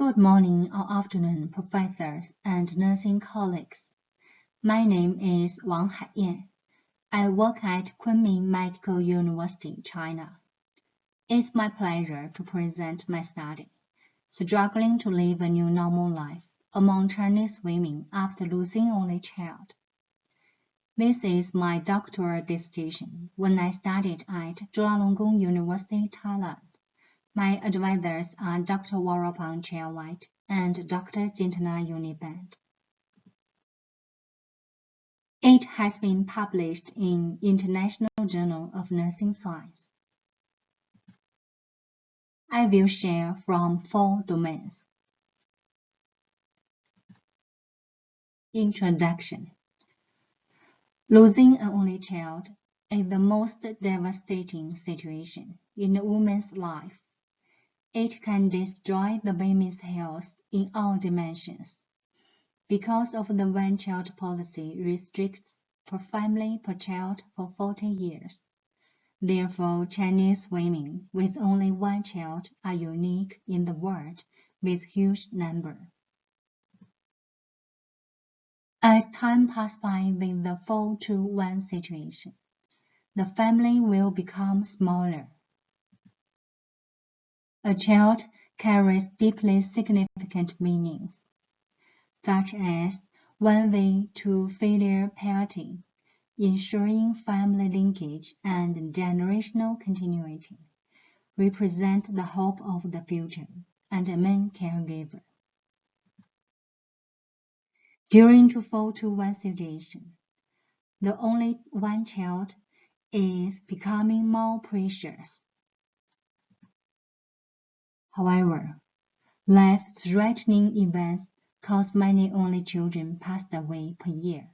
Good morning or afternoon, professors and nursing colleagues. My name is Haiyan. I work at Kunming Medical University, China. It's my pleasure to present my study, Struggling to Live a New Normal Life Among Chinese Women After Losing Only Child. This is my doctoral dissertation when I studied at Chulalongkorn University, Thailand. My advisors are Dr. Warapang Chairwhite and Dr. Jintana Uniband. It has been published in International Journal of Nursing Science. I will share from 4 domains. Introduction. Losing an only child is the most devastating situation in a woman's life. It can destroy the woman's health in all dimensions. Because of the one-child policy restricts per family per child for 40 years. Therefore, Chinese women with only one child are unique in the world with huge number. As time passes by with the 4-to-1 situation, the family will become smaller. A child carries deeply significant meanings, such as one way to filial piety, ensuring family linkage and generational continuity, represent the hope of the future, and a main caregiver. During the 4-to-1 situation, the only one child is becoming more precious. However, life-threatening events cause many only children passed away per year,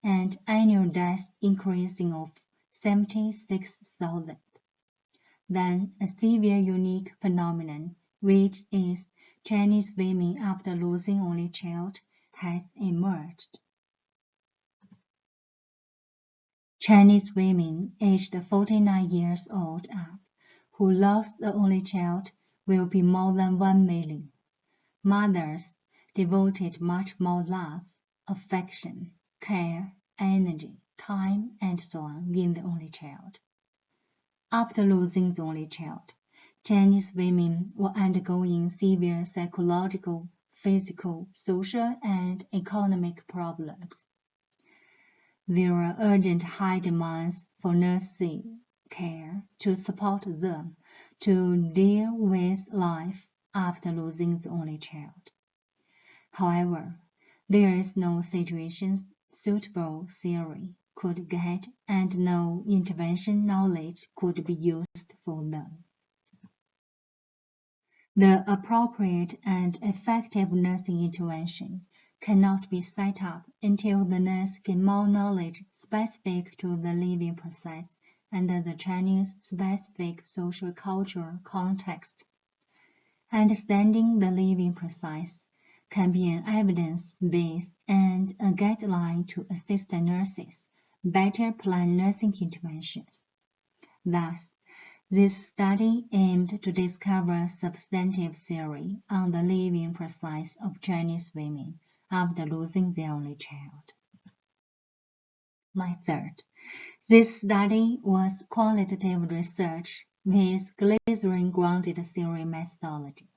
and annual deaths increasing of 76,000. Then a severe unique phenomenon, which is Chinese women after losing only child, has emerged. Chinese women aged 49 years old up who lost the only child will be more than 1 million. Mothers devoted much more love, affection, care, energy, time, and so on in the only child. After losing the only child, Chinese women were undergoing severe psychological, physical, social, and economic problems. There are urgent high demands for nursing care to support them to deal with life after losing the only child. However, there is no situation suitable theory could get and no intervention knowledge could be used for them. The appropriate and effective nursing intervention cannot be set up until the nurse gains more knowledge specific to the living process and the Chinese specific social cultural context. Understanding the living process can be an evidence-based and a guideline to assist the nurses better plan nursing interventions. Thus, this study aimed to discover substantive theory on the living process of Chinese women after losing their only child. Method. This study was qualitative research with glycerin-grounded theory methodology.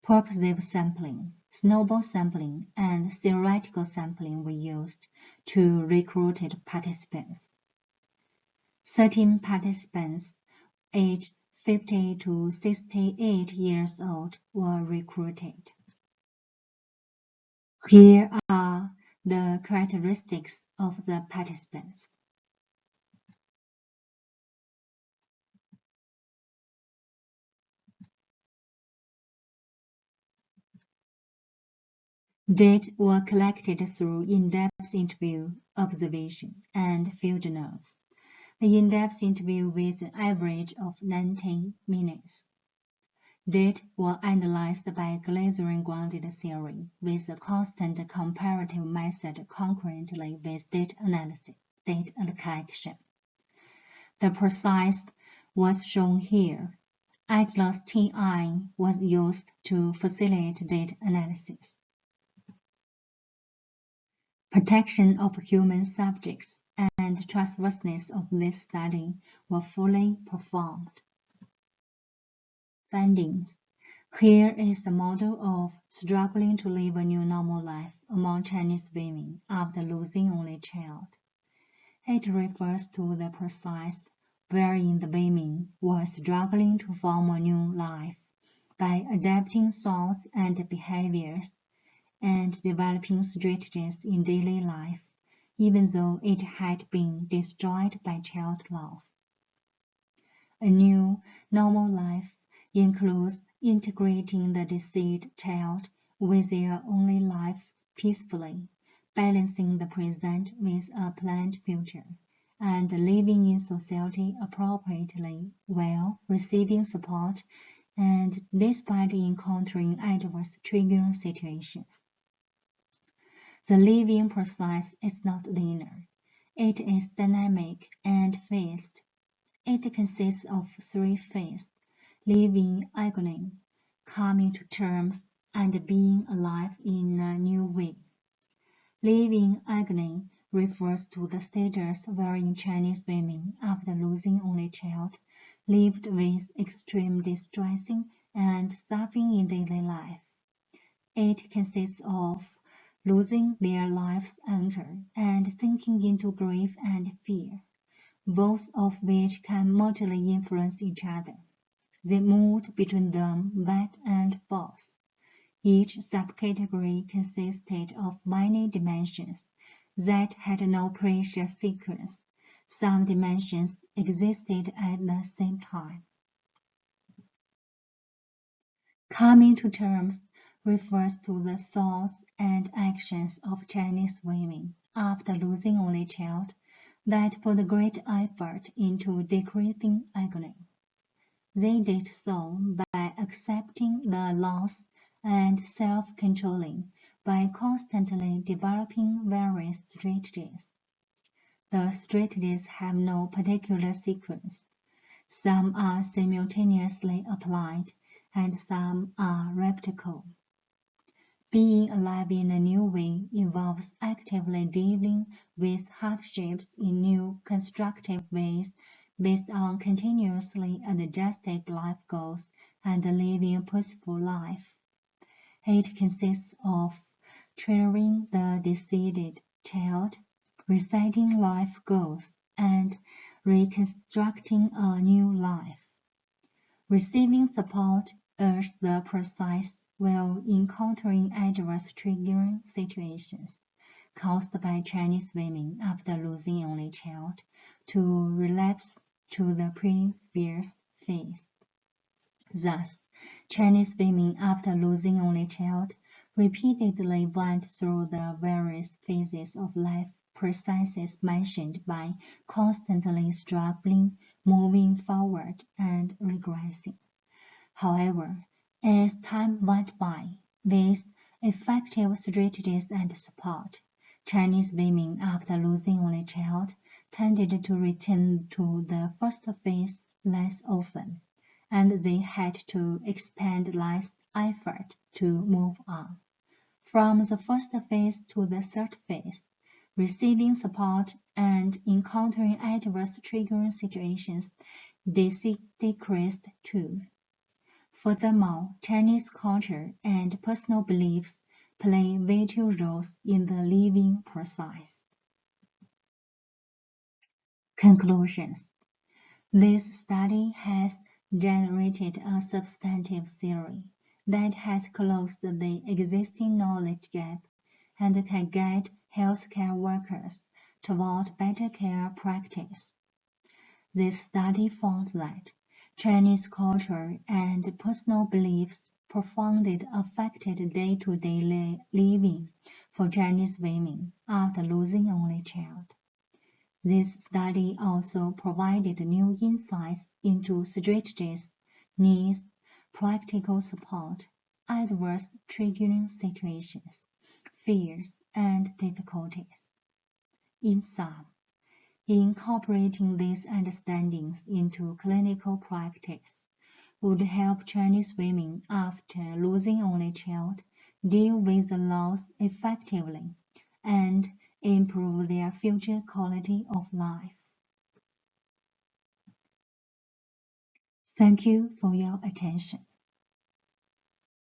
Purposive sampling, snowball sampling, and theoretical sampling were used to recruit participants. 13 participants aged 50 to 68 years old were recruited. Here are the characteristics of the participants. Data were collected through in-depth interview, observation, and field notes. The in-depth interview with an average of 90 minutes. Data were analyzed by glycerin-grounded theory with a constant comparative method concurrently with data analysis, data collection. The process was shown here. Atlas TI was used to facilitate data analysis. Protection of human subjects and trustworthiness of this study were fully performed. Findings. Here is the model of struggling to live a new normal life among Chinese women after losing only child. It refers to the process wherein the women were struggling to form a new life by adapting thoughts and behaviors and developing strategies in daily life, even though it had been destroyed by child love. A new, normal life includes integrating the deceased child with their only life peacefully, balancing the present with a planned future, and living in society appropriately while receiving support and despite encountering adverse triggering situations. The living process is not linear. It is dynamic and phased. It consists of three phases: living agony, coming to terms, and being alive in a new way. Living agony refers to the status wherein Chinese women, after losing only child, lived with extreme distressing and suffering in daily life. It consists of losing their life's anchor and sinking into grief and fear, both of which can mortally influence each other. They moved between them back and forth. Each subcategory consisted of many dimensions that had no previous sequence. Some dimensions existed at the same time. Coming to terms refers to the thoughts and actions of Chinese women after losing only child that put great effort into decreasing agony. They did so by accepting the loss and self-controlling by constantly developing various strategies. The strategies have no particular sequence. Some are simultaneously applied and some are replicable. Being alive in a new way involves actively dealing with hardships in new, constructive ways based on continuously adjusted life goals and living a peaceful life. It consists of triggering the deceased child, resetting life goals, and reconstructing a new life. Receiving support urges the process while encountering adverse triggering situations caused by Chinese women after losing only child to relapse to the previous phase. Thus, Chinese women after losing only child repeatedly went through the various phases of life processes mentioned by constantly struggling, moving forward, and regressing. However, as time went by, with effective strategies and support, Chinese women after losing only child tended to return to the first phase less often, and they had to expend less effort to move on. From the first phase to the third phase, receiving support and encountering adverse triggering situations decreased too. Furthermore, Chinese culture and personal beliefs play vital roles in the living process. Conclusions. This study has generated a substantive theory that has closed the existing knowledge gap and can guide healthcare workers toward better care practice. This study found that Chinese culture and personal beliefs profoundly affected day-to-day living for Chinese women after losing only child. This study also provided new insights into strategies, needs, practical support, adverse triggering situations, fears, and difficulties. In sum, incorporating these understandings into clinical practice, would help Chinese women after losing only child deal with the loss effectively and improve their future quality of life. Thank you for your attention.